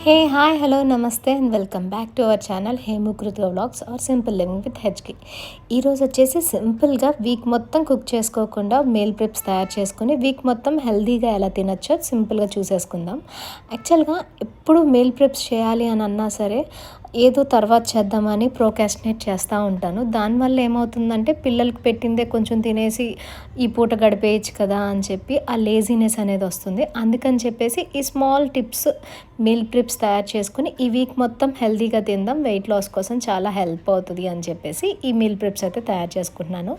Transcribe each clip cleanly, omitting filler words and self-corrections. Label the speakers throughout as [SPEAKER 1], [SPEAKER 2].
[SPEAKER 1] Hey hi hello namaste and welcome back to our channel Hemu Kritika vlogs are simple living with H K. ఈరోజు వచ్చేసి సింపుల్గా week మొత్తం cook చేసుకోకుండా meal ప్రిప్స్ తయారు చేసుకుని వీక్ మొత్తం హెల్తీగా ఎలా తినచ్చో సింపుల్గా చూసేసుకుందాం. యాక్చువల్గా ఎప్పుడు మీల్ ప్రిప్స్ చేయాలి అని అన్నా సరే ఏదో తర్వాత చేద్దామని ప్రోకాస్టినేట్ చేస్తూ ఉంటాను. దానివల్ల ఏమవుతుందంటే పిల్లలకి పెట్టిందే కొంచెం తినేసి ఈ పూట గడిపేయచ్చు కదా అని చెప్పి ఆ లేజీనెస్ అనేది వస్తుంది. అందుకని చెప్పేసి ఈ స్మాల్ టిప్స్ మీల్ ప్రిప్స్ తయారు చేసుకుని ఈ వీక్ మొత్తం హెల్తీగా తిందాం, వెయిట్ లాస్ కోసం చాలా హెల్ప్ అవుతుంది అని చెప్పేసి ఈ మీల్ ప్రిప్స్ అయితే తయారు చేసుకుంటున్నాను.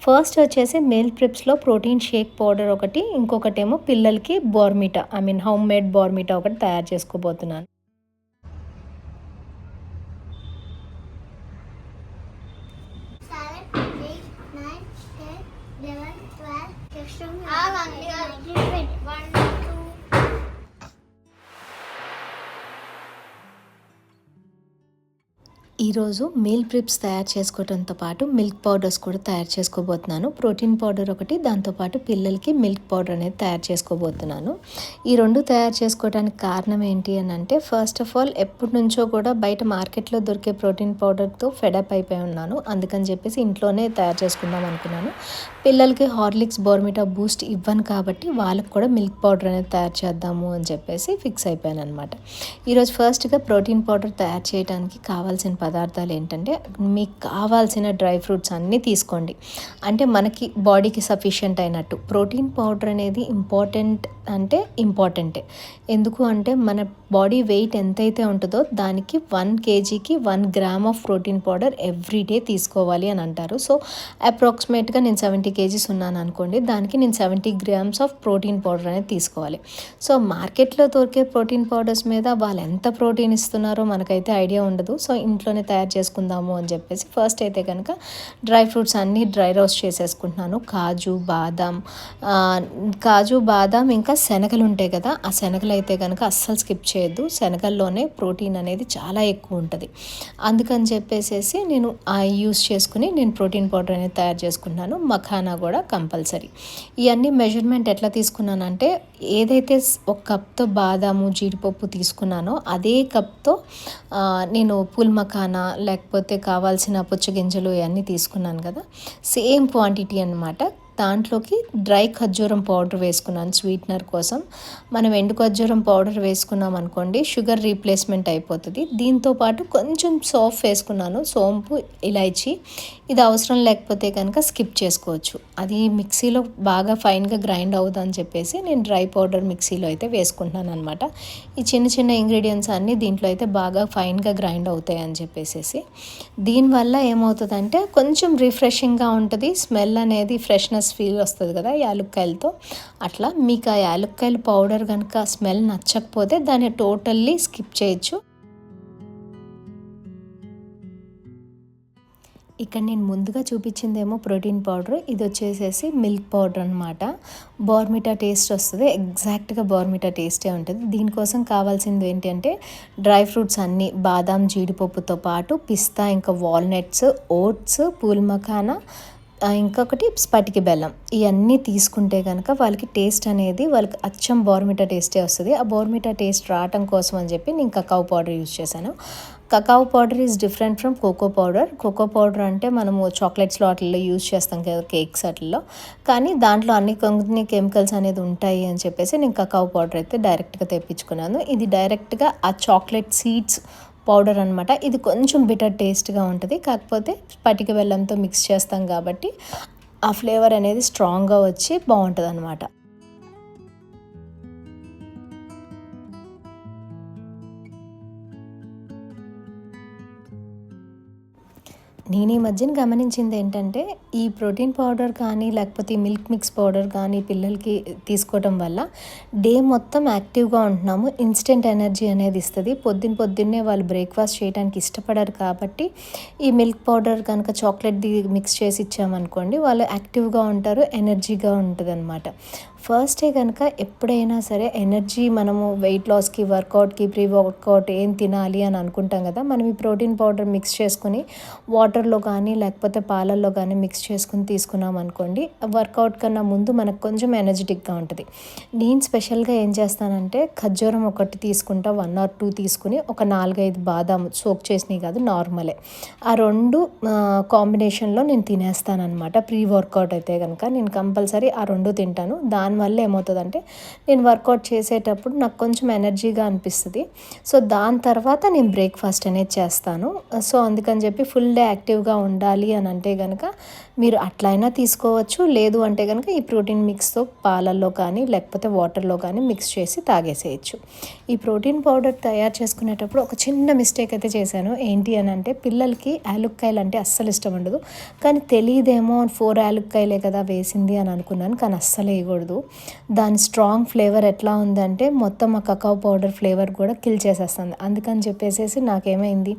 [SPEAKER 1] ఫస్ట్ వచ్చేసి మీల్ ప్రిప్స్లో ప్రోటీన్ షేక్ పౌడర్ ఒకటి, ఇంకొకటేమో పిల్లలకి బోర్మిటా హోమ్ మేడ్ బోర్మిటా ఒకటి తయారు చేసుకోబోతున్నాను. ఈరోజు మీల్ ప్రిప్స్ తయారు చేసుకోవడంతో పాటు మిల్క్ పౌడర్స్ కూడా తయారు చేసుకోబోతున్నాను. ప్రోటీన్ పౌడర్ ఒకటి, దాంతోపాటు పిల్లలకి మిల్క్ పౌడర్ అనేది తయారు చేసుకోబోతున్నాను. ఈ రెండు తయారు చేసుకోవడానికి కారణం ఏంటి అని అంటే, ఫస్ట్ ఆఫ్ ఆల్ ఎప్పటి నుంచో కూడా బయట మార్కెట్లో దొరికే ప్రోటీన్ పౌడర్తో ఫెడప్ అయిపోయి ఉన్నాను. అందుకని చెప్పేసి ఇంట్లోనే తయారు చేసుకుందాం అనుకున్నాను. పిల్లలకి హార్లిక్స్, బోర్మిటా, బూస్ట్ ఇవ్వను కాబట్టి వాళ్ళకి కూడా మిల్క్ పౌడర్ అనేది తయారు చేద్దాము అని చెప్పేసి ఫిక్స్ అయిపోయాను అనమాట. ఈరోజు ఫస్ట్గా ప్రోటీన్ పౌడర్ తయారు చేయడానికి కావాల్సిన పదార్థాలు ఏంటంటే, మీకు కావాల్సిన డ్రై ఫ్రూట్స్ అన్నీ తీసుకోండి. అంటే మనకి బాడీకి సఫిషియంట్ అయినట్టు. ప్రోటీన్ పౌడర్ అనేది ఇంపార్టెంటే. ఎందుకు అంటే మన బాడీ వెయిట్ ఎంతైతే ఉంటుందో దానికి 1 kgకి 1 gram of protein powder everyday తీసుకోవాలి అని అంటారు. సో అప్రాక్సిమేట్గా నేను 70 kgs ఉన్నాను అనుకోండి, దానికి నేను 70 grams ఆఫ్ ప్రోటీన్ పౌడర్ అనేది తీసుకోవాలి. సో మార్కెట్లో దొరికే ప్రోటీన్ పౌడర్స్ మీద వాళ్ళు ఎంత ప్రోటీన్ ఇస్తున్నారో మనకైతే ఐడియా ఉండదు. సో ఇంట్లోనే తయారు చేసుకుందాము అని చెప్పేసి ఫస్ట్ అయితే కనుక డ్రై ఫ్రూట్స్ అన్నీ డ్రై రోస్ట్ చేసేసుకుంటున్నాను. కాజు బాదాం ఇంకా శనగలు ఉంటాయి కదా, ఆ శనగలు అయితే కనుక అస్సలు స్కిప్ చేయొద్దు. శనగల్లోనే ప్రోటీన్ అనేది చాలా ఎక్కువ ఉంటుంది. అందుకని చెప్పేసి నేను యూస్ చేసుకుని నేను ప్రోటీన్ పౌడర్ అనేది తయారు చేసుకుంటున్నాను. మఖానా కూడా కంపల్సరీ. ఇవన్నీ మెజర్మెంట్ ఎట్లా తీసుకున్నానంటే, ఏదైతే ఒక కప్తో బాదాము, జీడిపప్పు తీసుకున్నానో అదే కప్తో నేను పూల్ మఖానా లేకపోతే కావాల్సిన పుచ్చగింజలు ఇవన్నీ తీసుకున్నాను కదా, సేమ్ క్వాంటిటీ అన్నమాట. దాంట్లోకి డ్రై ఖర్జూరం పౌడర్ వేసుకున్నాను స్వీట్నర్ కోసం. మనం ఎండు ఖర్జూరం పౌడర్ వేసుకున్నాం అనుకోండి, షుగర్ రీప్లేస్మెంట్ అయిపోతుంది. దీంతోపాటు కొంచెం సోంఫ్ వేసుకున్నాను, సోంపు, ఇలాచీ. ఇది అవసరం లేకపోతే కనుక స్కిప్ చేసుకోవచ్చు. అది మిక్సీలో బాగా ఫైన్గా గ్రైండ్ అవుతుందని చెప్పేసి నేను డ్రై పౌడర్ మిక్సీలో అయితే వేసుకుంటున్నాను అనమాట. ఈ చిన్న చిన్న ఇంగ్రీడియంట్స్ అన్నీ దీంట్లో అయితే బాగా ఫైన్గా గ్రైండ్ అవుతాయి అని చెప్పేసి. దీనివల్ల ఏమవుతుందంటే కొంచెం రిఫ్రెషింగ్గా ఉంటుంది, స్మెల్ అనేది ఫ్రెష్నెస్ ఫీల్ వస్తుంది కదా యాలుక్కాయలతో. అట్లా మీకు ఆ యాలుక్కాయల పౌడర్ కనుక స్మెల్ నచ్చకపోతే దాన్ని టోటల్లీ స్కిప్ చేయొచ్చు. ఇక్కడ నేను ముందుగా చూపించిందేమో ప్రోటీన్ పౌడర్, ఇది వచ్చేసేసి మిల్క్ పౌడర్ అనమాట. బోర్మిటా టేస్ట్ వస్తుంది, ఎగ్జాక్ట్గా బోర్మిటా టేస్టే ఉంటుంది. దీనికోసం కావాల్సింది ఏంటి అంటే, డ్రై ఫ్రూట్స్ అన్నీ, బాదాం, జీడిపప్పుతో పాటు పిస్తా, ఇంకా వాల్నట్స్, ఓట్స్, పూల్ మఖానా, ఇంకొకటి స్పటికి బెల్లం. ఇవన్నీ తీసుకుంటే కనుక వాళ్ళకి టేస్ట్ అనేది వాళ్ళకి అచ్చం బోర్మిటా టేస్టే వస్తుంది. ఆ బోర్మిటా టేస్ట్ రావటం కోసం అని చెప్పి నేను కకావ్ పౌడర్ యూజ్ చేశాను. Cacao powder is different from cocoa powder. Cocoa powder అంటే మనము చాక్లెట్స్లో వాటిల్లో యూజ్ చేస్తాం కదా, కేక్స్ వాటిల్లో. కానీ దాంట్లో కొన్ని కెమికల్స్ అనేది ఉంటాయి అని చెప్పేసి నేను కకావ్ పౌడర్ అయితే డైరెక్ట్గా తెప్పించుకున్నాను. ఇది డైరెక్ట్గా ఆ చాక్లెట్ సీడ్స్ పౌడర్ అనమాట. ఇది కొంచెం బిటర్ టేస్ట్గా ఉంటుంది, కాకపోతే స్పటిక బెల్లంతో మిక్స్ చేస్తాం కాబట్టి ఆ ఫ్లేవర్ అనేది స్ట్రాంగ్గా వచ్చి బాగుంటుంది అనమాట. నేను ఈ మధ్యన గమనించింది ఏంటంటే, ఈ ప్రోటీన్ పౌడర్ కానీ లేకపోతే ఈ మిల్క్ మిక్స్ పౌడర్ కానీ పిల్లలకి తీసుకోవడం వల్ల డే మొత్తం యాక్టివ్గా ఉంటున్నాము. ఇన్స్టెంట్ ఎనర్జీ అనేది ఇస్తుంది. పొద్దున్నే వాళ్ళు బ్రేక్ఫాస్ట్ చేయడానికి ఇష్టపడరు కాబట్టి ఈ మిల్క్ పౌడర్ కనుక చాక్లెట్ది మిక్స్ చేసి ఇచ్చామనుకోండి, వాళ్ళు యాక్టివ్గా ఉంటారు, ఎనర్జీగా ఉంటుంది అనమాట. ఫస్టే కనుక ఎప్పుడైనా సరే ఎనర్జీ మనము వెయిట్ లాస్కి, వర్కౌట్కి, ప్రీ వర్కౌట్ ఏం తినాలి అని అనుకుంటాం కదా, మనం ఈ ప్రోటీన్ పౌడర్ మిక్స్ చేసుకొని వాటర్ వాటర్లో కానీ లేకపోతే పాలల్లో కానీ మిక్స్ చేసుకుని తీసుకున్నాం అనుకోండి, వర్కౌట్ కన్నా ముందు మనకు కొంచెం ఎనర్జెటిక్గా ఉంటుంది. నేను స్పెషల్గా ఏం చేస్తానంటే ఖర్జూరం ఒకటి తీసుకుంటా, 1 or 2 తీసుకుని ఒక 4-5 బాదాం సోక్ చేసినవి కాదు నార్మలే, ఆ 2 కాంబినేషన్లో నేను తినేస్తానమాట. ప్రీ వర్కౌట్ అయితే కనుక నేను కంపల్సరీ ఆ 2 తింటాను. దానివల్ల ఏమవుతుందంటే నేను వర్కౌట్ చేసేటప్పుడు నాకు కొంచెం ఎనర్జీగా అనిపిస్తుంది. సో దాని తర్వాత నేను బ్రేక్ఫాస్ట్ అనేది చేస్తాను. సో అందుకని చెప్పి ఫుల్ డే యాక్టివ్గా ఉండాలి అని అంటే కనుక మీరు అట్లయినా తీసుకోవచ్చు. లేదు అంటే కనుక ఈ ప్రోటీన్ మిక్స్తో పాలల్లో కానీ లేకపోతే వాటర్లో కానీ మిక్స్ చేసి తాగేసేయచ్చు. ఈ ప్రోటీన్ పౌడర్ తయారు చేసుకునేటప్పుడు ఒక చిన్న మిస్టేక్ అయితే చేశాను. ఏంటి అని అంటే పిల్లలకి యాలుక్కాయలు అంటే అస్సలు ఇష్టం ఉండదు. కానీ తెలియదేమో 4 యాలుక్కాయలే కదా వేసింది అని అనుకున్నాను. కానీ అస్సలు వేయకూడదు. దాని స్ట్రాంగ్ ఫ్లేవర్ ఎట్లా ఉందంటే మొత్తం ఆ కకాో పౌడర్ ఫ్లేవర్ కూడా కిల్ చేసేస్తుంది. అందుకని చెప్పేసి నాకేమైంది,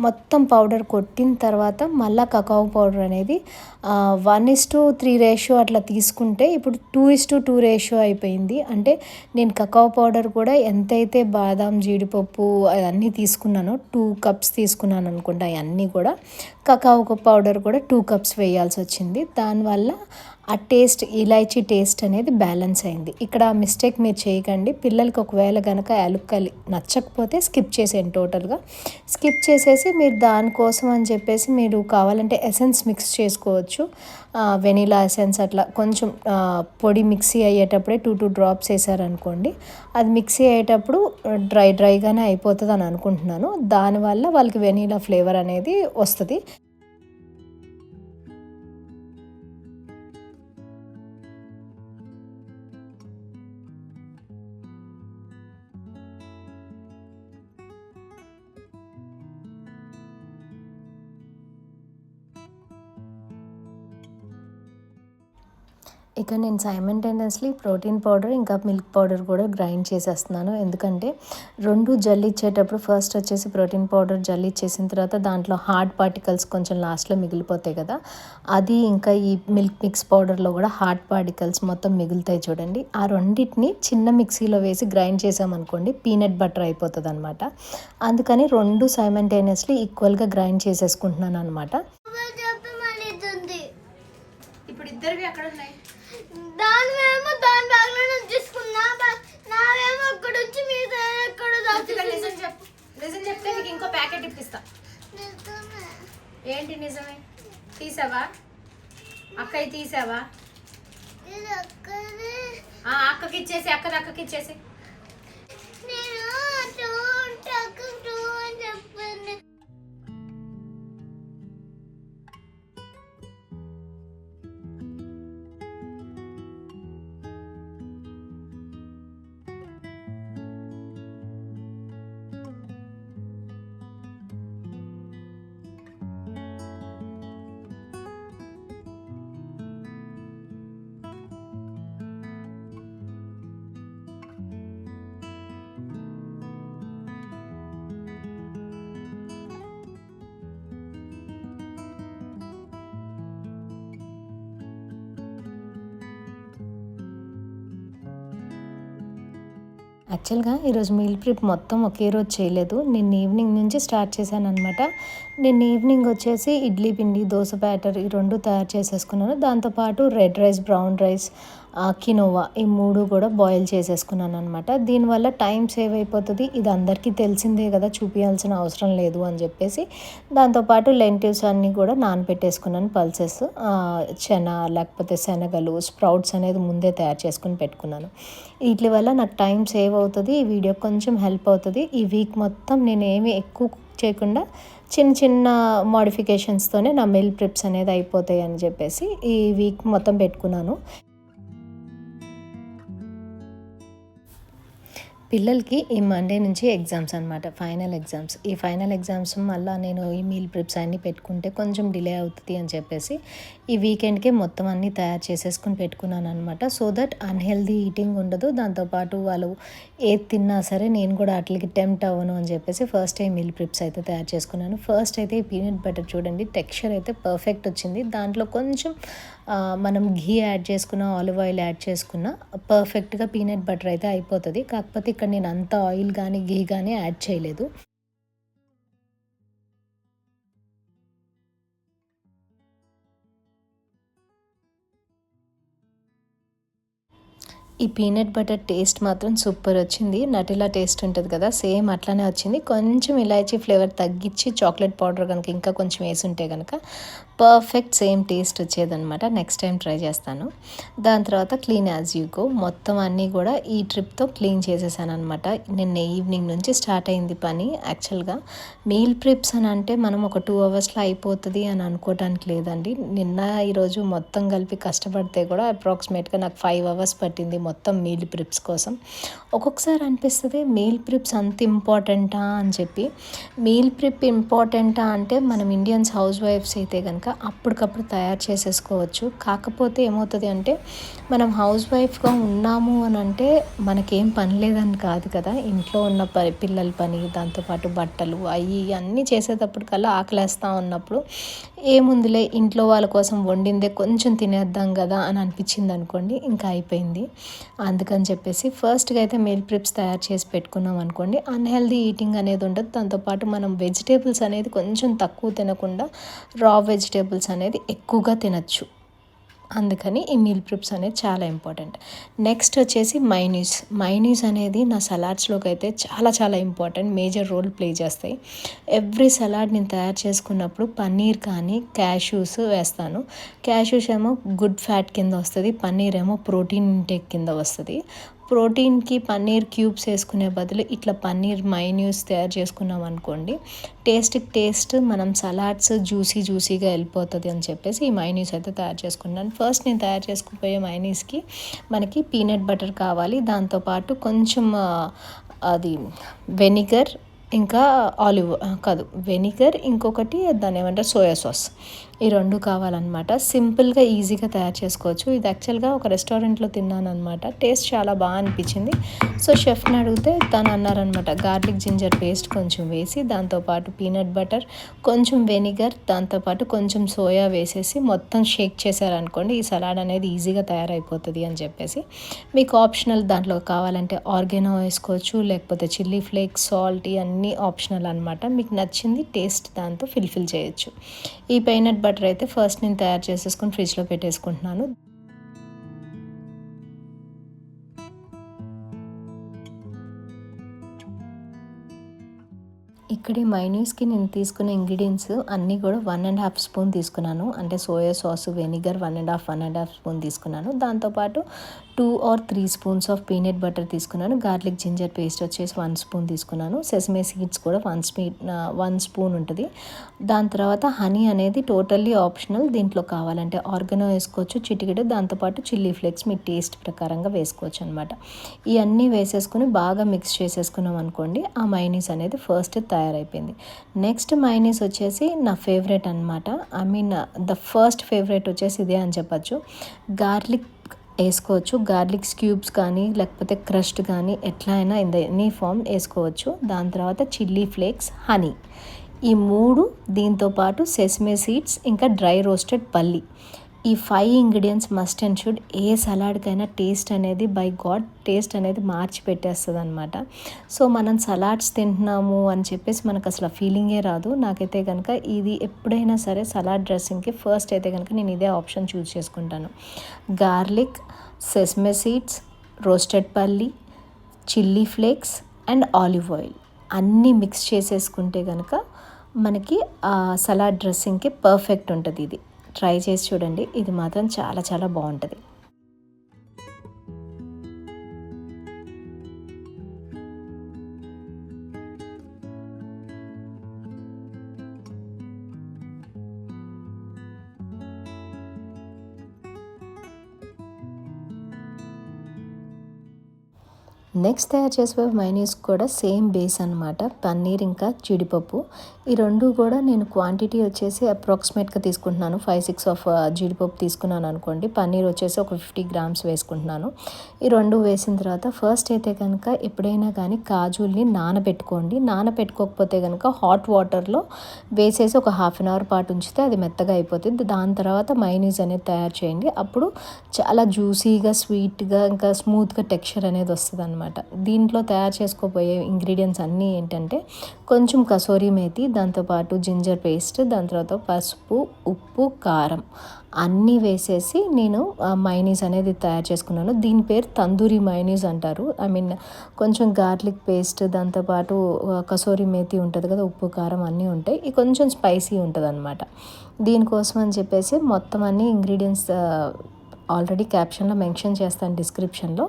[SPEAKER 1] మొత్తం పౌడర్ కొట్టిన తర్వాత మళ్ళీ కకాో పౌడర్ అనేది 1:3 రేషియో అట్లా తీసుకుంటే ఇప్పుడు 2:2 రేషియో అయిపోయింది. అంటే నేను కకాో పౌడర్ కూడా ఎంతైతే బాదాం జీడిపప్పు అవన్నీ తీసుకున్నానో 2 కప్స్ తీసుకున్నాను అనుకుంటా. అవన్నీ కూడా కకాో పౌడర్ కూడా 2 కప్స్ వేయాల్సి వచ్చింది. దానివల్ల ఆ టేస్ట్, ఇలాచీ టేస్ట్ అనేది బ్యాలెన్స్ అయింది. ఇక్కడ మిస్టేక్ మీరు చేయకండి. పిల్లలకి ఒకవేళ కనుక యాలుక్కాయలు నచ్చకపోతే స్కిప్ చేసేయండి. టోటల్గా స్కిప్ చేసేసి మీరు దానికోసం అని చెప్పేసి మీరు కావాలంటే ఎసెన్స్ మిక్స్ చేసుకోవచ్చు. వెనీలా ఎసెన్స్ అట్లా కొంచెం పొడి మిక్సీ అయ్యేటప్పుడే 2 డ్రాప్స్ వేసారనుకోండి, అది మిక్సీ అయ్యేటప్పుడు డ్రైగానే అయిపోతుంది అని అనుకుంటున్నాను. దానివల్ల వాళ్ళకి వెనీలా ఫ్లేవర్ అనేది వస్తుంది. ఇక నేను సైమల్టేనియస్లీ ప్రోటీన్ పౌడర్ ఇంకా మిల్క్ పౌడర్ కూడా గ్రైండ్ చేసేస్తున్నాను. ఎందుకంటే 2 జల్లిచ్చేటప్పుడు ఫస్ట్ వచ్చేసి ప్రోటీన్ పౌడర్ జల్లిచ్చేసిన తర్వాత దాంట్లో హార్డ్ పార్టికల్స్ కొంచెం లాస్ట్లో మిగిలిపోతాయి కదా, అది ఇంకా ఈ మిల్క్ మిక్స్ పౌడర్లో కూడా హార్డ్ పార్టికల్స్ మొత్తం మిగులుతాయి చూడండి. ఆ రెండింటిని చిన్న మిక్సీలో వేసి గ్రైండ్ చేసామనుకోండి పీనట్ బటర్ అయిపోతుంది అనమాట. అందుకని 2 సైమల్టేనియస్లీ ఈక్వల్గా గ్రైండ్ చేసేసుకుంటున్నాను అనమాట. ఇప్పుడు ఇద్దరివి అక్కడ ఉన్నాయి. దానివేమో దాని బ్యాగ్లో నుంచి తీసుకున్నా, నావేమో అక్కడ నుంచి మీరు ఎక్కడ నిజం చెప్పు. నిజం చెప్తే నీకు ఇంకో ప్యాకెట్ ఇప్పిస్తా. ఏంటి నిజమే? తీసావా? అక్కయ్య తీసావా? అక్కకి ఇచ్చేసి, అక్కకి ఇచ్చేసి. యాక్చువల్గా ఈరోజు మీల్ ప్రిప్ మొత్తం ఒకే రోజు చేయలేదు. నేను ఈవినింగ్ నుంచి స్టార్ట్ చేశాను అనమాట. నేను ఈవినింగ్ వచ్చేసి ఇడ్లీ పిండి, దోశ బ్యాటర్ ఈ 2 తయారు చేసేసుకున్నాను. దాంతోపాటు red rice, brown rice, quinoa ఈ 3 కూడా బాయిల్ చేసేసుకున్నాను అనమాట. దీనివల్ల టైం సేవ్ అయిపోతుంది. ఇది అందరికీ తెలిసిందే కదా, చూపించాల్సిన అవసరం లేదు అని చెప్పేసి దాంతోపాటు లెంటివ్స్ అన్నీ కూడా నానబెట్టేసుకున్నాను. పల్సెస్, చెన లేకపోతే శనగలు, స్ప్రౌట్స్ అనేది ముందే తయారు చేసుకుని పెట్టుకున్నాను. వీటి వల్ల నాకు టైం సేవ్ అవుతుంది. ఈ వీడియో కొంచెం హెల్ప్ అవుతుంది. ఈ వీక్ మొత్తం నేను ఏమీ ఎక్కువ చేయకుండా చిన్న చిన్న మోడిఫికేషన్స్తోనే నా మీల్ ప్రిప్స్ అనేది అయిపోతాయి అని చెప్పేసి ఈ వీక్ మొత్తం పెట్టుకున్నాను. పిల్లలకి ఈ మండే నుంచి ఎగ్జామ్స్ అనమాట, ఫైనల్ ఎగ్జామ్స్. ఈ ఫైనల్ ఎగ్జామ్స్ మళ్ళీ నేను ఈ మీల్ ప్రిప్స్ అన్నీ పెట్టుకుంటే కొంచెం డిలే అవుతుంది అని చెప్పేసి ఈ వీకెండ్కే మొత్తం అన్నీ తయారు చేసేసుకుని పెట్టుకున్నాను అనమాట. సో దట్ అన్హెల్దీ ఈటింగ్ ఉండదు. దాంతోపాటు వాళ్ళు ఏది తిన్నా సరే నేను కూడా వాటికి టెంప్ట్ అవ్వను అని చెప్పేసి ఫస్ట్ టైం మీల్ ప్రిప్స్ అయితే తయారు చేసుకున్నాను. ఫస్ట్ అయితే ఈ పీనట్ బటర్ చూడండి, టెక్స్చర్ అయితే పర్ఫెక్ట్ వచ్చింది. దాంట్లో కొంచెం మనం ఘీ యాడ్ చేసుకున్న, ఆలివ్ ఆయిల్ యాడ్ చేసుకున్న పర్ఫెక్ట్గా పీనట్ బటర్ అయితే అయిపోతుంది. కాకపోతే ఇక్కడ నేను అంత ఆయిల్ కానీ ఘీ కానీ యాడ్ చేయలేదు. ఈ పీనట్ బటర్ టేస్ట్ మాత్రం సూపర్ వచ్చింది. నటిలా టేస్ట్ ఉంటుంది కదా, సేమ్ అట్లానే వచ్చింది. కొంచెం ఇలాచీ ఫ్లేవర్ తగ్గించి చాక్లెట్ పౌడర్ కనుక ఇంకా కొంచెం వేసుంటే కనుక పర్ఫెక్ట్ సేమ్ టేస్ట్ వచ్చేదనమాట. నెక్స్ట్ టైం ట్రై చేస్తాను. దాని తర్వాత క్లీన్ యాజ్ యూ గో, మొత్తం అన్నీ కూడా ఈ ట్రిప్తో క్లీన్ చేసేసాను అనమాట. నిన్న ఈవినింగ్ నుంచి స్టార్ట్ అయింది పని. యాక్చువల్గా మీల్ ప్రిప్స్ అని అంటే మనం ఒక 2 అవర్స్లో అయిపోతుంది అని అనుకోవడానికి లేదండి. నిన్న ఈరోజు మొత్తం కలిపి కష్టపడితే కూడా అప్రాక్సిమేట్గా నాకు 5 అవర్స్ పట్టింది మొత్తం మీల్ ప్రిప్స్ కోసం. ఒక్కొక్కసారి అనిపిస్తుంది మీల్ ప్రిప్స్ అంత ఇంపార్టెంటా అని చెప్పి. మీల్ ప్రిప్ ఇంపార్టెంటా అంటే మనం ఇండియన్స్ హౌస్ వైఫ్స్ అయితే కనుక అప్పటికప్పుడు తయారు చేసేసుకోవచ్చు. కాకపోతే ఏమవుతుంది అంటే మనం హౌస్ వైఫ్గా ఉన్నాము అని అంటే మనకేం పని లేదని కాదు కదా, ఇంట్లో ఉన్న పిల్లల పని, దాంతోపాటు బట్టలు అవి అన్నీ చేసేటప్పటికల్లా ఆకలేస్తూ ఉన్నప్పుడు ఏముందిలే ఇంట్లో వాళ్ళ కోసం వండిందే కొంచెం తినేద్దాం కదా అని అనిపించింది అనుకోండి, ఇంకా అయిపోయింది. అందుకని చెప్పేసి ఫస్ట్గా అయితే మీల్ ప్రిప్స్ తయారు చేసి పెట్టుకున్నాం అనుకోండి, అన్హెల్దీ ఈటింగ్ అనేది ఉండదు. దాంతోపాటు మనం వెజిటేబుల్స్ అనేది కొంచెం తక్కువ తినకుండా రా వెజిటేబుల్స్ అనేది ఎక్కువగా తినచ్చు. అందుకని ఈ మీల్ ప్రిప్స్ అనేది చాలా ఇంపార్టెంట్. నెక్స్ట్ వచ్చేసి మైనీస్ అనేది నా సలాడ్స్లోకి అయితే చాలా చాలా ఇంపార్టెంట్, మేజర్ రోల్ ప్లే చేస్తాయి. ఎవ్రీ సలాడ్ నేను తయారు చేసుకున్నప్పుడు పన్నీర్ కానీ క్యాష్యూస్ వేస్తాను. క్యాష్యూస్ ఏమో గుడ్ ఫ్యాట్ కింద వస్తుంది, పన్నీర్ ఏమో ప్రోటీన్ ఇంటేక్ కింద వస్తుంది. ప్రోటీన్కి పన్నీర్ క్యూబ్స్ వేసుకునే బదులు ఇట్లా పన్నీర్ మైన్యూస్ తయారు చేసుకున్నాం అనుకోండి, టేస్ట్ మనం సలాడ్స్ జ్యూసీగా వెళ్ళిపోతుంది అని చెప్పేసి ఈ మైనీస్ అయితే తయారు చేసుకున్నాను. ఫస్ట్ నేను తయారు చేసుకుపోయే మైనీస్కి మనకి పీనట్ బటర్ కావాలి, దాంతోపాటు కొంచెం అది వెనిగర్, ఇంకా వెనిగర్, ఇంకొకటి దాన్ని ఏమంటారు సోయా సాస్, ఈ 2 కావాలన్నమాట. సింపుల్గా ఈజీగా తయారు చేసుకోవచ్చు. ఇది యాక్చువల్గా ఒక రెస్టారెంట్లో తిన్నాను అనమాట, టేస్ట్ చాలా బాగా అనిపించింది. సో షెఫ్ని అడిగితే తను అన్నారనమాట గార్లిక్ జింజర్ పేస్ట్ కొంచెం వేసి, దాంతోపాటు పీనట్ బటర్, కొంచెం వెనిగర్, దాంతోపాటు కొంచెం సోయా వేసేసి మొత్తం షేక్ చేశారనుకోండి ఈ సలాడ్ అనేది ఈజీగా తయారైపోతుంది అని చెప్పేసి. మీకు ఆప్షనల్ దాంట్లో కావాలంటే ఆర్గానో వేసుకోవచ్చు, లేకపోతే చిల్లీ ఫ్లేక్స్, సాల్ట్, ఇవన్నీ ఆప్షనల్ అనమాట. మీకు నచ్చింది టేస్ట్ దాంతో ఫిల్ చేయొచ్చు. ఈ పీనట్ బటర్ అయితే ఫస్ట్ నేను తయారు చేసేసుకొని ఫ్రిడ్జ్లో పెట్టేసుకుంటున్నాను. ఇక్కడ ఈ మైనీస్కి నేను తీసుకున్న ఇంగ్రీడియంట్స్ అన్నీ కూడా 1.5 స్పూన్ తీసుకున్నాను. అంటే సోయా సాస్, వెనిగర్ 1.5 స్పూన్ తీసుకున్నాను. దాంతోపాటు 2 or 3 spoons of peanut butter తీసుకున్నాను. గార్లిక్ జింజర్ పేస్ట్ వచ్చేసి 1 స్పూన్ తీసుకున్నాను. సెసమే సీడ్స్ కూడా 1 స్పూన్ ఉంటుంది. దాని తర్వాత హనీ అనేది టోటల్లీ ఆప్షనల్. దీంట్లో కావాలంటే ఆర్గానో వేసుకోవచ్చు చిటికెడు, దాంతోపాటు చిల్లీ ఫ్లేక్స్ మీ టేస్ట్ ప్రకారంగా వేసుకోవచ్చు అనమాట. ఇవన్నీ వేసేసుకుని బాగా మిక్స్ చేసేసుకున్నాం అనుకోండి, ఆ మైనీస్ అనేది ఫస్ట్ తయారైపోయింది. నెక్స్ట్ మైనీస్ వచ్చేసి నా ఫేవరెట్ అనమాట. ద ఫస్ట్ ఫేవరెట్ వచ్చేసి ఇదే అని చెప్పచ్చు. గార్లిక్ వేసుకోవచ్చు, గార్లిక్ క్యూబ్స్ కానీ లేకపోతే క్రష్డ్ కానీ ఎట్లా అయినా ఎనీ ఫామ్ వేసుకోవచ్చు. దాని తర్వాత చిల్లీ ఫ్లేక్స్, హనీ, ఈ 3, దీంతోపాటు సెసమే సీడ్స్, ఇంకా డ్రై రోస్టెడ్ పల్లి, ఈ 5 ఇంగ్రీడియంట్స్ మస్ట్ అండ్ షుడ్. ఏ సలాడ్కైనా టేస్ట్ అనేది బై గాడ్ టేస్ట్ అనేది మార్చి పెట్టేస్తుంది అనమాట. సో మనం సలాడ్స్ తింటున్నాము అని చెప్పేసి మనకు అసలు ఫీలింగే రాదు. నాకైతే కనుక ఇది ఎప్పుడైనా సరే సలాడ్ డ్రెస్సింగ్కి ఫస్ట్ అయితే కనుక నేను ఇదే ఆప్షన్ చూస్ చేసుకుంటాను. గార్లిక్, సెసమే సీడ్స్, రోస్టెడ్ పల్లి, chilli flakes and olive oil అన్నీ మిక్స్ చేసేసుకుంటే కనుక మనకి సలాడ్ డ్రెస్సింగ్కి పర్ఫెక్ట్ ఉంటుంది. ఇది ట్రై చేసి చూడండి, ఇది మాత్రం చాలా చాలా బాగుంటుంది. నెక్స్ట్ తయారు చేసే మైనీస్ కూడా సేమ్ బేస్ అనమాట. పన్నీర్ ఇంకా జీడిపప్పు, ఈ 2 కూడా నేను క్వాంటిటీ వచ్చేసి అప్రాక్సిమేట్గా తీసుకుంటున్నాను. 5-6 ఆఫ్ జీడిపప్పు తీసుకున్నాను అనుకోండి, పన్నీర్ వచ్చేసి ఒక 50 గ్రామ్స్ వేసుకుంటున్నాను. ఈ 2 వేసిన తర్వాత ఫస్ట్ అయితే కనుక ఎప్పుడైనా కానీ కాజుల్ని నానబెట్టుకోండి. నానబెట్టుకోకపోతే కనుక హాట్ వాటర్లో వేసేసి ఒక హాఫ్ అన్ అవర్ పాటు ఉంచితే అది మెత్తగా అయిపోతుంది. దాని తర్వాత మైనీస్ అనేది తయారు చేయండి. అప్పుడు చాలా జ్యూసీగా, స్వీట్గా, ఇంకా స్మూత్గా టెక్స్చర్ అనేది వస్తుంది అనమాట. అనమాట. దీంట్లో తయారు చేసుకోబోయే ఇంగ్రీడియంట్స్ అన్నీ ఏంటంటే కొంచెం కసూరి మేతి, దాంతోపాటు జింజర్ పేస్ట్, దాని తర్వాత పసుపు, ఉప్పు, కారం అన్నీ వేసేసి నేను మైనీస్ అనేది తయారు చేసుకున్నాను. దీని పేరు తందూరి మైనీస్ అంటారు. కొంచెం గార్లిక్ పేస్ట్, దాంతోపాటు కసూరి మేతి ఉంటుంది కదా, ఉప్పు కారం అన్నీ ఉంటాయి. ఇది కొంచెం స్పైసీ ఉంటుంది అనమాట. దీనికోసం అని చెప్పేసి మొత్తం అన్ని ఇంగ్రీడియంట్స్ ఆల్రెడీ క్యాప్షన్లో మెన్షన్ చేస్తాను, డిస్క్రిప్షన్లో.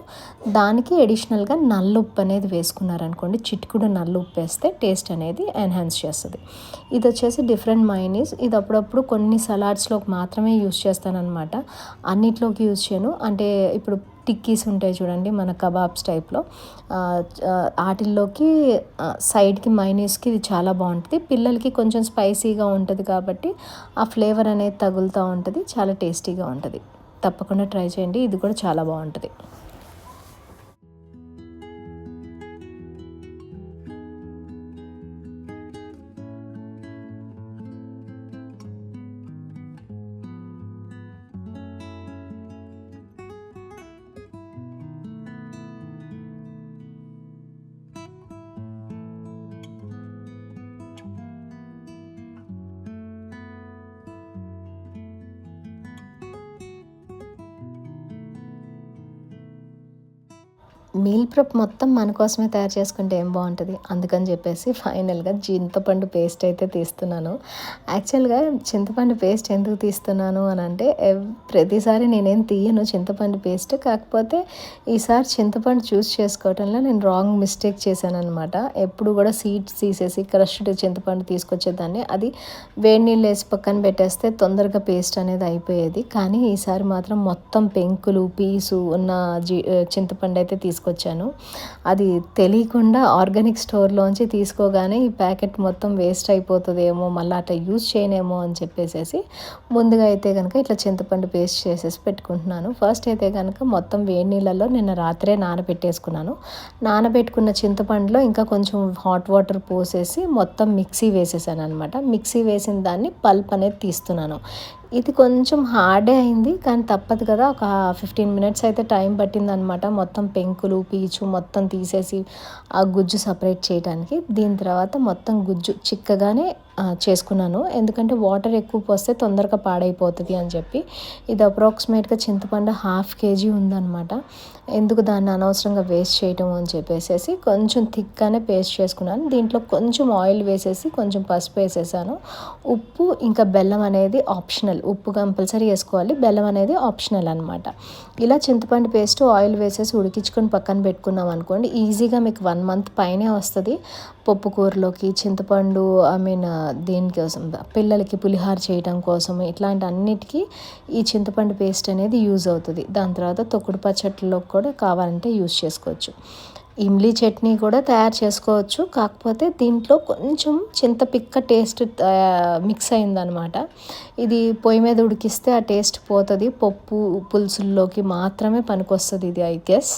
[SPEAKER 1] దానికి ఎడిషనల్గా నల్లుప్పు అనేది వేసుకున్నారనుకోండి, చిటికుడు నల్లుప్పు వేస్తే టేస్ట్ అనేది ఎన్హాన్స్ చేస్తుంది. ఇది వచ్చేసి డిఫరెంట్ మైనీస్. ఇది అప్పుడప్పుడు కొన్ని సలాడ్స్లోకి మాత్రమే యూస్ చేస్తానన్నమాట, అన్నిట్లోకి యూస్ చేయను. అంటే ఇప్పుడు టిక్కీస్ ఉంటాయి చూడండి, మన కబాబ్స్ టైప్లో, వాటిల్లోకి సైడ్కి మైనీస్కి ఇది చాలా బాగుంటుంది. పిల్లలకి కొంచెం స్పైసీగా ఉంటుంది కాబట్టి ఆ ఫ్లేవర్ అనేది తగులుతూ ఉంటుంది, చాలా టేస్టీగా ఉంటుంది. తప్పకుండా ట్రై చేయండి, ఇది కూడా చాలా బాగుంటుంది. మీల్ ప్రెప్ మొత్తం మన కోసమే తయారు చేసుకుంటే ఏం బాగుంటుంది. అందుకని చెప్పేసి ఫైనల్గా చింతపండు పేస్ట్ అయితే తీస్తున్నాను. యాక్చువల్గా చింతపండు పేస్ట్ ఎందుకు తీస్తున్నాను అని అంటే, ప్రతిసారి నేనేం తీయను చింతపండు పేస్ట్. కాకపోతే ఈసారి చింతపండు చూస్ చేసుకోవటంలో నేను రాంగ్ మిస్టేక్ చేశాను అనమాట. ఎప్పుడు కూడా సీడ్స్ తీసేసి క్రష్డ్ చింతపండు తీసుకొచ్చేదాన్ని. అది వేడి నీళ్ళు వేసి పక్కన పెట్టేస్తే తొందరగా పేస్ట్ అనేది అయిపోయేది. కానీ ఈసారి మాత్రం మొత్తం పెంకులు పీసు ఉన్న చింతపండు అయితే తీసుకొచ్చాను. అది తెలియకుండా ఆర్గానిక్ స్టోర్లోంచి తీసుకోగానే ఈ ప్యాకెట్ మొత్తం వేస్ట్ అయిపోతుందేమో, మళ్ళీ అట్లా యూజ్ చేయనేమో అని చెప్పేసి ముందుగా అయితే కనుక ఇట్లా చింతపండు పేస్ట్ చేసేసి పెట్టుకుంటున్నాను. ఫస్ట్ అయితే కనుక మొత్తం వేడి నీళ్ళల్లో నిన్న రాత్రే నానబెట్టేసుకున్నాను. నానబెట్టుకున్న చింతపండులో ఇంకా కొంచెం హాట్ వాటర్ పోసేసి మొత్తం మిక్సీ వేసేసాను అనమాట. మిక్సీ వేసిన దాన్ని పల్ప్ అనేది తీస్తున్నాను. ఇది కొంచెం హార్డే అయింది, కానీ తప్పదు కదా. ఒక 15 మినిట్స్ అయితే టైం పట్టిందనమాట, మొత్తం పెంకులు పీచు మొత్తం తీసేసి ఆ గుజ్జు సపరేట్ చేయడానికి. దీని తర్వాత మొత్తం గుజ్జు చిక్కగానే చేసుకున్నాను, ఎందుకంటే వాటర్ ఎక్కువ పోస్తే తొందరగా పాడైపోతుంది అని చెప్పి. ఇది అప్రాక్సిమేట్గా చింతపండు 1/2 kg ఉందన్నమాట. ఎందుకు దాన్ని అనవసరంగా వేస్ట్ చేయటం అని చెప్పేసి కొంచెం థిక్గానే పేస్ట్ చేసుకున్నాను. దీంట్లో కొంచెం ఆయిల్ వేసేసి కొంచెం పసుపు వేసేసాను. ఉప్పు ఇంకా బెల్లం అనేది ఆప్షనల్. ఉప్పు కంపల్సరీ వేసుకోవాలి, బెల్లం అనేది ఆప్షనల్ అనమాట. ఇలా చింతపండు పేస్ట్ ఆయిల్ వేసేసి ఉడికించుకొని పక్కన పెట్టుకున్నాం అనుకోండి, ఈజీగా మీకు 1 month పైనే వస్తుంది. పప్పు కూరలోకి చింతపండు దేనికోసం, పిల్లలకి పులిహార చేయడం కోసం, ఇట్లాంటి అన్నిటికీ ఈ చింతపండు పేస్ట్ అనేది యూజ్ అవుతుంది. దాని తర్వాత తొక్కుడు పచ్చట్లలో కూడా కావాలంటే యూజ్ చేసుకోవచ్చు. ఇమ్లీ చట్నీ కూడా తయారు చేసుకోవచ్చు, కాకపోతే దీంట్లో కొంచెం చింతపిక్క టేస్ట్ మిక్స్ అయిందనమాట. ఇది పొయ్యి మీద ఉడికిస్తే ఆ టేస్ట్ పోతుంది, పప్పు పులుసుల్లోకి మాత్రమే పనికొస్తుంది ఇది, ఐ గెస్.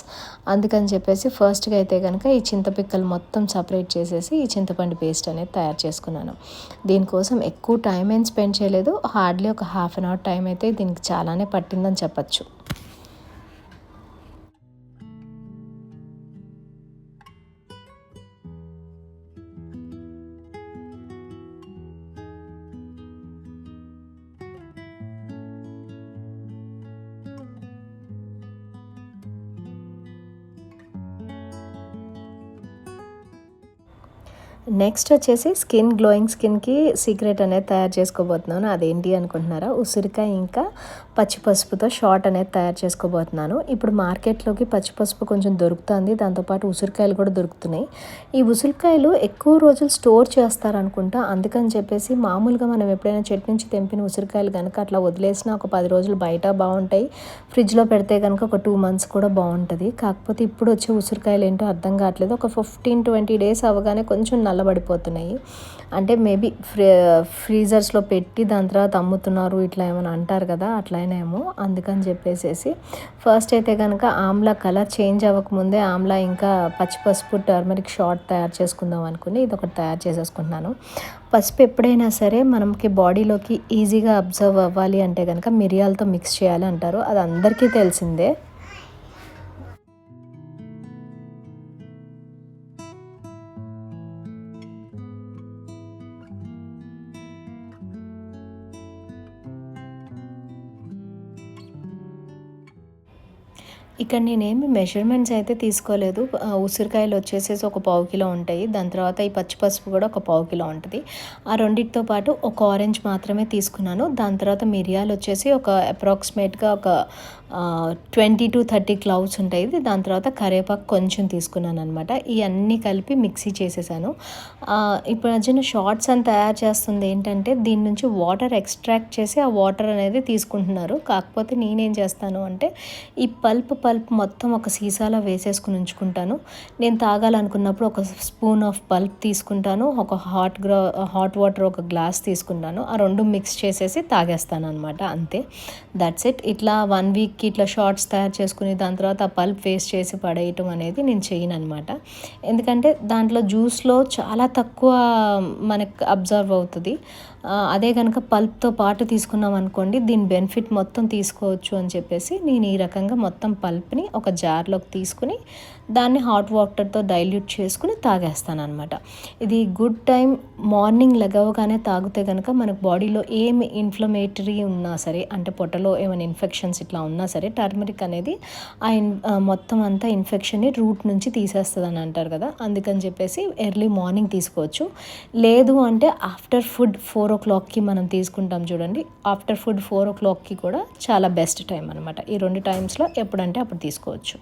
[SPEAKER 1] అందుకని చెప్పేసి ఫస్ట్గా అయితే కనుక ఈ చింతపిక్కలు మొత్తం సపరేట్ చేసేసి ఈ చింతపండు పేస్ట్ అనేది తయారు చేసుకున్నాను. దీనికోసం ఎక్కువ టైం ఏం స్పెండ్ చేయలేదు, హార్డ్లీ ఒక 1/2 hour టైం అయితే దీనికి చాలానే పట్టిందని చెప్పచ్చు. నెక్స్ట్ వచ్చేసి గ్లోయింగ్ స్కిన్కి సీక్రెట్ అనేది తయారు చేసుకోబోతున్నాను. అదేంటి అనుకుంటున్నారా? ఉసిరికాయ ఇంకా పచ్చిపసుపుతో షార్ట్ అనేది తయారు చేసుకోబోతున్నాను. ఇప్పుడు మార్కెట్లోకి పచ్చిపసుపు కొంచెం దొరుకుతుంది, దాంతోపాటు ఉసిరికాయలు కూడా దొరుకుతున్నాయి. ఈ ఉసిరికాయలు ఎక్కువ రోజులు స్టోర్ చేస్తారనుకుంటా, అందుకని చెప్పేసి మామూలుగా మనం ఎప్పుడైనా చెట్టు నుంచి తెంపిన ఉసిరికాయలు కనుక అట్లా వదిలేసినా ఒక 10 రోజులు బయట బాగుంటాయి, ఫ్రిడ్జ్లో పెడితే కనుక ఒక 2 months కూడా బాగుంటుంది. కాకపోతే ఇప్పుడు వచ్చే ఉసిరికాయలు ఏంటో అర్థం కావట్లేదు, ఒక 15-20 days అవగానే కొంచెం నల్లబడిపోతున్నాయి. అంటే మేబీ ఫ్రీజర్స్లో పెట్టి దాని తర్వాత అమ్ముతున్నారు ఇట్లా ఏమైనా అంటారు కదా, అట్లయినేమో. అందుకని చెప్పేసి ఫస్ట్ అయితే కనుక ఆమ్లా కలర్ చేంజ్ అవ్వకముందే ఆమ్లా ఇంకా పచ్చిపసుపు టర్మరిక్ షార్ట్ తయారు చేసుకుందాం అనుకుని ఇది ఒకటి తయారు చేసేసుకుంటున్నాను. పసుపు ఎప్పుడైనా సరే మనకి బాడీలోకి ఈజీగా అబ్జర్వ్ అవ్వాలి అంటే కనుక మిరియాలతో మిక్స్ చేయాలి అంటారు, అది అందరికీ తెలిసిందే. ఇక్కడ నేనేమి మెజర్మెంట్స్ అయితే తీసుకోలేదు. ఉసిరికాయలు వచ్చేసేసి ఒక పావు కిలో ఉంటాయి. దాని తర్వాత ఈ పచ్చి పసుపు కూడా ఒక పావు కిలో ఉంటుంది. ఆ రెండిటితో పాటు ఒక ఆరెంజ్ మాత్రమే తీసుకున్నాను. దాని తర్వాత మిరియాలు వచ్చేసి ఒక అప్రాక్సిమేట్గా ఒక 20-30 క్లౌడ్స్ ఉంటాయి. దాని తర్వాత కరివేపాకు కొంచెం తీసుకున్నాను అనమాట. ఇవన్నీ కలిపి మిక్సీ చేసేసాను. ఇప్పుడు అర్జున షార్ట్స్ అని తయారు చేస్తుంది ఏంటంటే దీని నుంచి వాటర్ ఎక్స్ట్రాక్ట్ చేసి ఆ వాటర్ అనేది తీసుకుంటున్నారు. కాకపోతే నేనేం చేస్తాను అంటే ఈ పల్ప్ మొత్తం ఒక సీసాలో వేసేసుకుని ఉంచుకుంటాను. నేను తాగాలనుకున్నప్పుడు ఒక స్పూన్ ఆఫ్ పల్ప్ తీసుకుంటాను. ఒక హాట్ వాటర్ ఒక గ్లాస్ తీసుకుంటాను. ఆ రెండు మిక్స్ చేసేసి తాగేస్తాను అనమాట. అంతే, దట్స్ ఇట్. ఇట్లా 1 వీక్కి ఇట్లా షార్ట్స్ తయారు చేసుకుని దాని తర్వాత ఆ పల్ప్ వేస్ట్ చేసి పడేయటం అనేది నేను చేయను అనమాట. ఎందుకంటే దాంట్లో జ్యూస్లో చాలా తక్కువ మనకు అబ్జర్వ్ అవుతుంది. అదే కనుక పల్ప్తో పాటు తీసుకున్నాం అనుకోండి దీని బెనిఫిట్ మొత్తం తీసుకోవచ్చు అని చెప్పేసి నేను ఈ రకంగా మొత్తం పల్ప్ని ఒక జార్లోకి తీసుకుని దాన్ని హాట్ వాటర్తో డైల్యూట్ చేసుకుని తాగేస్తాను అనమాట. ఇది గుడ్ టైం. మార్నింగ్ లెగవగానే తాగితే కనుక మనకు బాడీలో ఏమి ఇన్ఫ్లమేటరీ ఉన్నా సరే, అంటే పొట్టలో ఏమైనా ఇన్ఫెక్షన్స్ ఇట్లా ఉన్నా సరే టర్మరిక్ అనేది మొత్తం అంతా ఇన్ఫెక్షన్ని రూట్ నుంచి తీసేస్తుంది అని అంటారు కదా. అందుకని చెప్పేసి ఎర్లీ మార్నింగ్ తీసుకోవచ్చు. లేదు అంటే ఆఫ్టర్ ఫుడ్ 4 o'clockకి మనం తీసుకుంటాం చూడండి. ఆఫ్టర్ ఫుడ్ 4 o'clockకి కూడా చాలా బెస్ట్ టైం అనమాట. ఈ 2 టైమ్స్లో ఎప్పుడంటే అప్పుడు తీసుకోవచ్చు.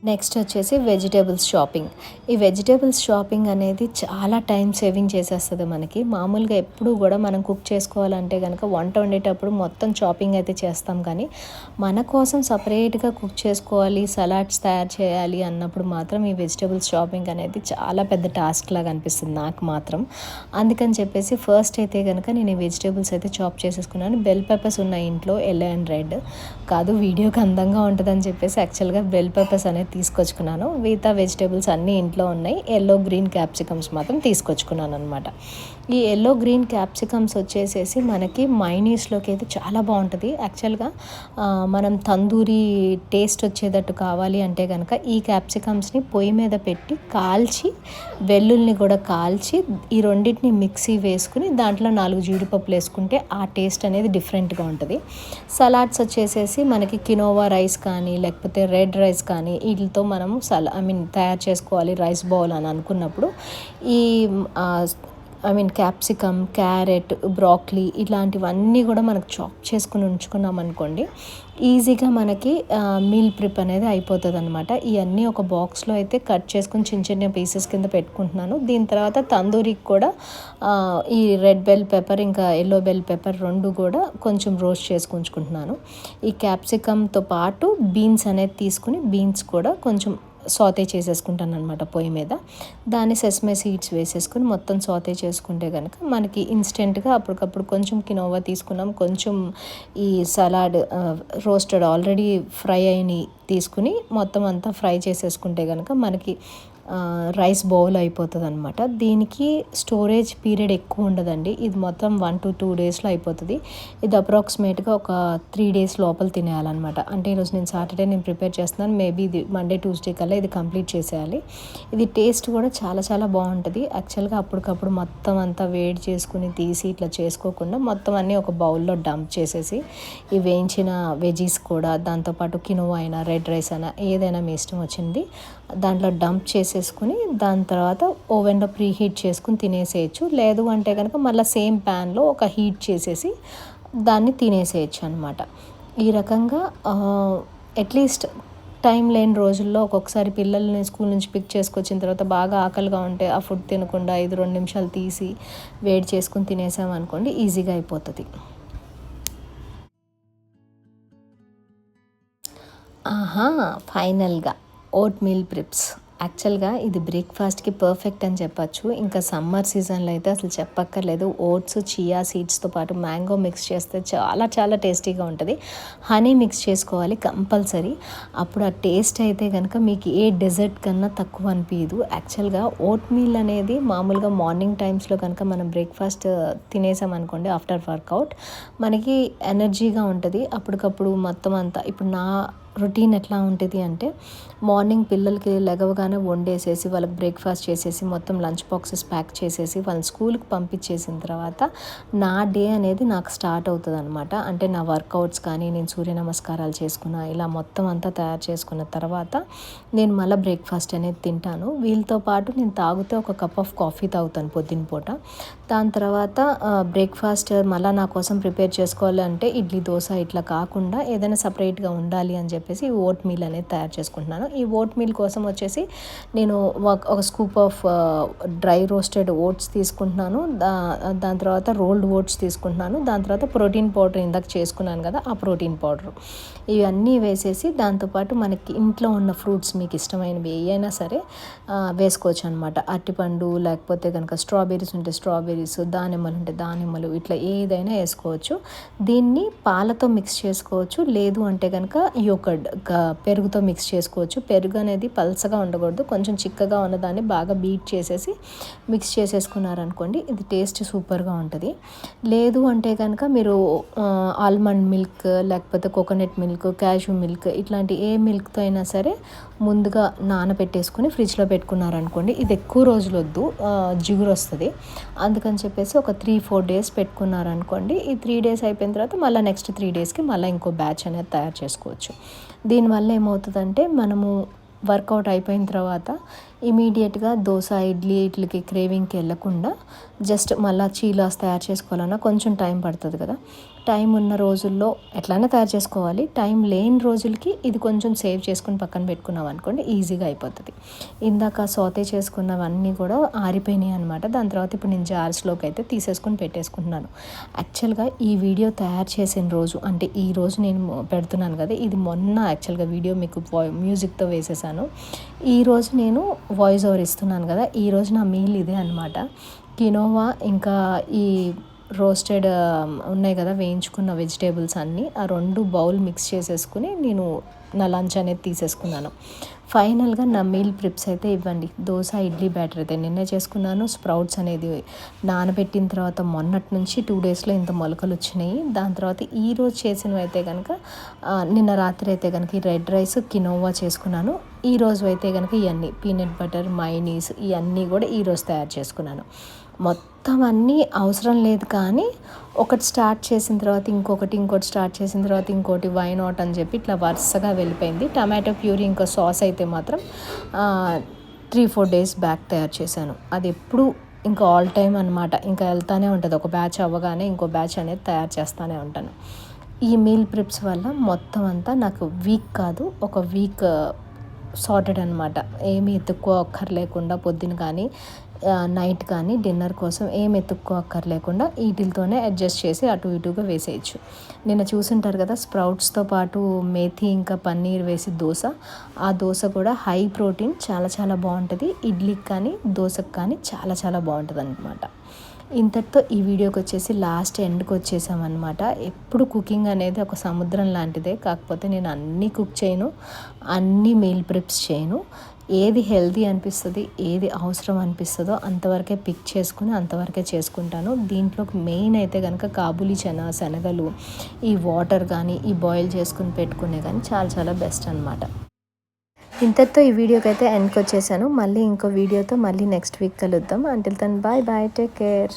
[SPEAKER 1] నెక్స్ట్ వచ్చేసి వెజిటేబుల్స్ షాపింగ్. ఈ వెజిటేబుల్స్ షాపింగ్ అనేది చాలా టైం సేవింగ్ చేసేస్తుంది మనకి. మామూలుగా ఎప్పుడు కూడా మనం కుక్ చేసుకోవాలంటే కనుక వంట వండేటప్పుడు మొత్తం షాపింగ్ అయితే చేస్తాం, కానీ మన కోసం సపరేట్గా కుక్ చేసుకోవాలి, సలాడ్స్ తయారు చేయాలి అన్నప్పుడు మాత్రం ఈ వెజిటేబుల్స్ షాపింగ్ అనేది చాలా పెద్ద టాస్క్ లాగా అనిపిస్తుంది నాకు మాత్రం. అందుకని చెప్పేసి ఫస్ట్ అయితే కనుక నేను ఈ వెజిటేబుల్స్ అయితే చాప్ చేసేసుకున్నాను. బెల్ పెప్పర్స్ ఉన్నాయి ఇంట్లో, ఎల్లో అండ్ రెడ్. కాదు వీడియోకి అందంగా ఉంటుందని చెప్పేసి యాక్చువల్గా బెల్ పెప్పర్స్ అనేది తీసుకొచ్చుకున్నాను. మిగతా వెజిటేబుల్స్ అన్నీ ఇంట్లో ఉన్నాయి. ఎల్లో గ్రీన్ క్యాప్సికమ్స్ మాత్రం తీసుకొచ్చుకున్నాను అనమాట. ఈ ఎల్లో గ్రీన్ క్యాప్సికమ్స్ వచ్చేసేసి మనకి మైనీస్లోకి అయితే చాలా బాగుంటుంది. యాక్చువల్గా మనం తందూరి టేస్ట్ వచ్చేటట్టు కావాలి అంటే కనుక ఈ క్యాప్సికమ్స్ని పొయ్యి మీద పెట్టి కాల్చి, వెల్లుల్ని కూడా కాల్చి ఈ రెండింటిని మిక్సీ వేసుకుని దాంట్లో 4 జీడిపప్పులు వేసుకుంటే ఆ టేస్ట్ అనేది డిఫరెంట్గా ఉంటుంది. సలాడ్స్ వచ్చేసేసి మనకి కినోవా రైస్ కానీ లేకపోతే రెడ్ రైస్ కానీ వీటితో మనము తయారు చేసుకోవాలి రైస్ బౌల్ అని అనుకున్నప్పుడు ఈ క్యాప్సికమ్, క్యారెట్, బ్రాక్లీ ఇలాంటివన్నీ కూడా మనకు చాప్ చేసుకుని ఉంచుకున్నాం అనుకోండి ఈజీగా మనకి మీల్ ప్రిప్ అనేది అయిపోతుంది అనమాట. ఇవన్నీ ఒక బాక్స్లో అయితే కట్ చేసుకుని చిన్న చిన్న పీసెస్ కింద పెట్టుకుంటున్నాను. దీని తర్వాత తందూరికి కూడా ఈ రెడ్ బెల్ పెప్పర్ ఇంకా ఎల్లో బెల్ పెప్పర్ రెండు కూడా కొంచెం రోస్ట్ చేసుకుంటున్నాను. ఈ క్యాప్సికమ్తో పాటు బీన్స్ అనేది తీసుకుని బీన్స్ కూడా కొంచెం సాతే చేసేసుకుంటాను అనమాట పొయ్యి మీద. దాన్ని సెస్మే సీడ్స్ వేసేసుకుని మొత్తం సాతే చేసుకుంటే కనుక మనకి ఇన్స్టెంట్గా అప్పటికప్పుడు కొంచెం కినోవా తీసుకున్నాం, కొంచెం ఈ సలాడ్ రోస్టెడ్ ఆల్రెడీ ఫ్రై అయిన తీసుకుని మొత్తం అంతా ఫ్రై చేసేసుకుంటే కనుక మనకి రైస్ బౌల్ అయిపోతుంది అనమాట. దీనికి స్టోరేజ్ పీరియడ్ ఎక్కువ ఉండదండి. ఇది మొత్తం 1 to 2 డేస్లో అయిపోతుంది. ఇది అప్రాక్సిమేట్గా ఒక 3 days లోపల తినేయాలన్నమాట. అంటే ఈరోజు నేను సాటర్డే ప్రిపేర్ చేస్తున్నాను. మేబీ ఇది మండే ట్యూస్డే కల్లా ఇది కంప్లీట్ చేసేయాలి. ఇది టేస్ట్ కూడా చాలా చాలా బాగుంటుంది. యాక్చువల్గా అప్పటికప్పుడు మొత్తం అంతా వేడి చేసుకుని తీసి ఇట్లా చేసుకోకుండా మొత్తం అన్నీ ఒక బౌల్లో డంప్ చేసేసి ఈ వేయించిన వెజీస్ కూడా దాంతోపాటు కినోవా అయినా రెడ్ రైస్ అయినా ఏదైనా మీ ఇష్టం వచ్చింది దాంట్లో డంప్ చేసేసుకుని దాని తర్వాత ఓవెన్లో ప్రీ హీట్ చేసుకుని తినేసేయచ్చు. లేదు అంటే కనుక మళ్ళీ సేమ్ ప్యాన్లో ఒక హీట్ చేసేసి దాన్ని తినేసేయచ్చు అనమాట. ఈ రకంగా అట్లీస్ట్ టైం లేని రోజుల్లో ఒక్కొక్కసారి పిల్లల్ని స్కూల్ నుంచి పిక్ చేసుకొచ్చిన తర్వాత బాగా ఆకలిగా ఉంటే ఆ ఫుడ్ తినకుండా 5-2 నిమిషాలు తీసి వేడి చేసుకుని తినేసామనుకోండి ఈజీగా అయిపోతుంది. ఫైనల్గా ఓట్ మీల్ ప్రిప్స్. యాక్చువల్గా ఇది బ్రేక్ఫాస్ట్కి పర్ఫెక్ట్ అని చెప్పచ్చు. ఇంకా సమ్మర్ సీజన్లో అయితే అసలు చెప్పక్కర్లేదు. ఓట్స్, చియా సీడ్స్తో పాటు మ్యాంగో మిక్స్ చేస్తే చాలా చాలా టేస్టీగా ఉంటుంది. హనీ మిక్స్ చేసుకోవాలి కంపల్సరీ. అప్పుడు ఆ టేస్ట్ అయితే కనుక మీకు ఏ డెజర్ట్ కన్నా తక్కువ అనిపించదు. యాక్చువల్గా ఓట్ మీల్ అనేది మామూలుగా మార్నింగ్ టైమ్స్లో కనుక మనం బ్రేక్ఫాస్ట్ తినేసామనుకోండి ఆఫ్టర్ వర్కౌట్ మనకి ఎనర్జీగా ఉంటుంది. అప్పటికప్పుడు మొత్తం అంతా ఇప్పుడు రొటీన్ ఎట్లా ఉంటుంది అంటే మార్నింగ్ పిల్లలకి లెగవగానే వండేసేసి వాళ్ళకి బ్రేక్ఫాస్ట్ చేసేసి మొత్తం లంచ్ బాక్సెస్ ప్యాక్ చేసేసి వాళ్ళని స్కూల్కి పంపించేసిన తర్వాత నా డే అనేది నాకు స్టార్ట్ అవుతుంది అనమాట. అంటే నా వర్కౌట్స్ కానీ నేను సూర్య నమస్కారాలు చేసుకున్న ఇలా మొత్తం అంతా తయారు చేసుకున్న తర్వాత నేను మళ్ళీ బ్రేక్ఫాస్ట్ అనేది తింటాను. వీళ్ళతో పాటు నేను తాగితే ఒక కప్ ఆఫ్ కాఫీ తాగుతాను పొద్దున పూట. దాని తర్వాత బ్రేక్ఫాస్ట్ మళ్ళీ నా కోసం ప్రిపేర్ చేసుకోవాలి అంటే ఇడ్లీ దోశ ఇట్లా కాకుండా ఏదైనా సపరేట్గా ఉండాలి అని చెప్పేసి ఓట్ మీల్ అనేది తయారు చేసుకుంటున్నాను. ఈ ఓట్ మీల్ కోసం వచ్చేసి నేను ఒక scoop of dry roasted oats తీసుకుంటున్నాను. దాని తర్వాత రోల్డ్ ఓట్స్ తీసుకుంటున్నాను. దాని తర్వాత ప్రోటీన్ పౌడర్ ఇందాక చేసుకున్నాను కదా, ఆ ప్రోటీన్ పౌడర్ ఇవన్నీ వేసేసి దాంతోపాటు మనకి ఇంట్లో ఉన్న ఫ్రూట్స్ మీకు ఇష్టమైనవి ఏవైనా సరే వేసుకోవచ్చు అనమాట. అరటిపండు లేకపోతే కనుక స్ట్రాబెర్రీస్ ఉంటే స్ట్రాబెర్రీస్, దానిమ్మలు ఉంటే దానిమ్మలు, ఇట్లా ఏదైనా వేసుకోవచ్చు. దీన్ని పాలతో మిక్స్ చేసుకోవచ్చు, లేదు అంటే కనుక యోగర్ట్ పెరుగుతో మిక్స్ చేసుకోవచ్చు. పెరుగు అనేది పల్చగా ఉండకూడదు, కొంచెం చిక్కగా ఉన్నదాన్ని బాగా బీట్ చేసేసి మిక్స్ చేసేసుకున్నారనుకోండి, ఇది టేస్ట్ సూపర్గా ఉంటుంది. లేదు అంటే కనుక మీరు ఆల్మండ్ మిల్క్ లేకపోతే కోకోనట్ మిల్క్, క్యాష్యూ మిల్క్ ఇట్లాంటి ఏ మిల్క్తో అయినా సరే ముందుగా నానబెట్టేసుకుని ఫ్రిడ్జ్లో పెట్టుకున్నారనుకోండి, ఇది ఎక్కువ రోజులు వద్దు, జిగురు వస్తుంది. అందుకని చెప్పేసి ఒక 3-4 డేస్ పెట్టుకున్నారనుకోండి, ఈ 3 డేస్ అయిపోయిన తర్వాత మళ్ళీ నెక్స్ట్ 3 డేస్కి మళ్ళీ ఇంకో బ్యాచ్ అనేది తయారు చేసుకోవచ్చు. దీనివల్ల ఏమవుతుందంటే మనము వర్కౌట్ అయిపోయిన తర్వాత ఇమీడియట్గా దోశ ఇడ్లీ ఇట్లకి క్రేవింగ్కి వెళ్ళకుండా జస్ట్ మళ్ళీ చీలాస్ తయారు చేసుకోవాలన్నా కొంచెం టైం పడుతుంది కదా. టైం ఉన్న రోజుల్లో ఎట్లయినా తయారు చేసుకోవాలి, టైం లేని రోజులకి ఇది కొంచెం సేవ్ చేసుకుని పక్కన పెట్టుకున్నాం అనుకోండి, ఈజీగా అయిపోతుంది. ఇందాక సోతే చేసుకున్నవన్నీ కూడా ఆరిపోయినాయి అనమాట. దాని తర్వాత ఇప్పుడు నేను జార్స్లోకి అయితే తీసేసుకొని పెట్టేసుకుంటున్నాను. యాక్చువల్గా ఈ వీడియో తయారు చేసిన రోజు అంటే ఈ రోజు నేను పెడుతున్నాను కదా, ఇది మొన్న యాక్చువల్గా వీడియో మీకు మ్యూజిక్తో వేసేసాను. ఈరోజు నేను వాయిస్ ఓవర్ ఇస్తున్నాను కదా, ఈరోజు నా మీల్ ఇదే అనమాట. కినోవా ఇంకా ఈ రోస్టెడ్ ఉన్నాయి కదా వేయించుకున్న వెజిటేబుల్స్ అన్నీ, ఆ 2 బౌల్ మిక్స్ చేసేసుకుని నేను నా లంచ్ అనేది తీసేసుకున్నాను. ఫైనల్గా నా మీల్ ప్రిప్స్ అయితే ఇవ్వండి. దోశ ఇడ్లీ బ్యాటర్ అయితే నిన్నే చేసుకున్నాను. స్ప్రౌట్స్ అనేది నానబెట్టిన తర్వాత మొన్నటి నుంచి 2 డేస్లో ఇంత మొలకలు వచ్చినాయి. దాని తర్వాత ఈరోజు చేసినవి అయితే కనుక నిన్న రాత్రి అయితే కనుక ఈ రెడ్ రైస్ కినోవా చేసుకున్నాను. ఈరోజు అయితే కనుక ఇవన్నీ పీనట్ బటర్ మైనీస్ ఇవన్నీ కూడా ఈరోజు తయారు చేసుకున్నాను. మొత్తం అన్నీ అవసరం లేదు, కానీ ఒకటి స్టార్ట్ చేసిన తర్వాత ఇంకోటి స్టార్ట్ చేసిన తర్వాత ఇంకోటి, వై నాట్ అని చెప్పి ఇట్లా వరుసగా వెళ్ళిపోయింది. టమాటో ప్యూరీ ఇంకా సాస్ అయితే మాత్రం 3-4 డేస్ బ్యాక్ తయారు చేశాను. అది ఎప్పుడు ఇంకా ఆల్ టైమ్ అనమాట, ఇంకా వెళ్తానే ఉంటుంది. ఒక బ్యాచ్ అవ్వగానే ఇంకో బ్యాచ్ అనేది తయారు చేస్తూనే ఉంటాను. ఈ మీల్ ప్రిప్స్ వల్ల మొత్తం అంతా నాకు వీక్ కాదు, ఒక వీక్ సార్టెడ్ అనమాట. ఏమి ఎత్తుక్కోక్కర్లేకుండా పొద్దున కానీ నైట్ కానీ డిన్నర్ కోసం ఏం ఎత్తుక్కోక్కర్లేకుండా వీటితోనే అడ్జస్ట్ చేసి అటు ఇటుగా వేసేయచ్చు. నిన్న చూసుంటారు కదా, స్ప్రౌట్స్తో పాటు మేథీ ఇంకా పన్నీర్ వేసి దోశ, ఆ దోశ కూడా హై ప్రోటీన్, చాలా చాలా బాగుంటుంది. ఇడ్లీకి కానీ దోశకు కానీ చాలా చాలా బాగుంటుంది అనమాట. ఇంతటితో ఈ వీడియోకి వచ్చేసి లాస్ట్ ఎండ్కి వచ్చేసామన్నమాట. ఎప్పుడు కుకింగ్ అనేది ఒక సముద్రం లాంటిదే, కాకపోతే నేను అన్నీ కుక్ చేయను, అన్నీ మీల్ ప్రిప్స్ చేయను. ఏది హెల్తీ అనిపిస్తుంది, ఏది అవసరం అనిపిస్తుందో అంతవరకే పిక్ చేసుకుని అంతవరకే చేసుకుంటాను. దీంట్లో మెయిన్ అయితే కనుక కాబూలీ చనా, శనగలు, ఈ వాటర్ కానీ ఈ బాయిల్ చేసుకుని పెట్టుకునే కానీ చాలా చాలా బెస్ట్ అనమాట. ఇంతటితో ఈ వీడియోకి అయితే ఎండ్కి వచ్చేసాను. మళ్ళీ ఇంకో వీడియోతో మళ్ళీ నెక్స్ట్ వీక్ కలుద్దాం. Until then bye bye, take care.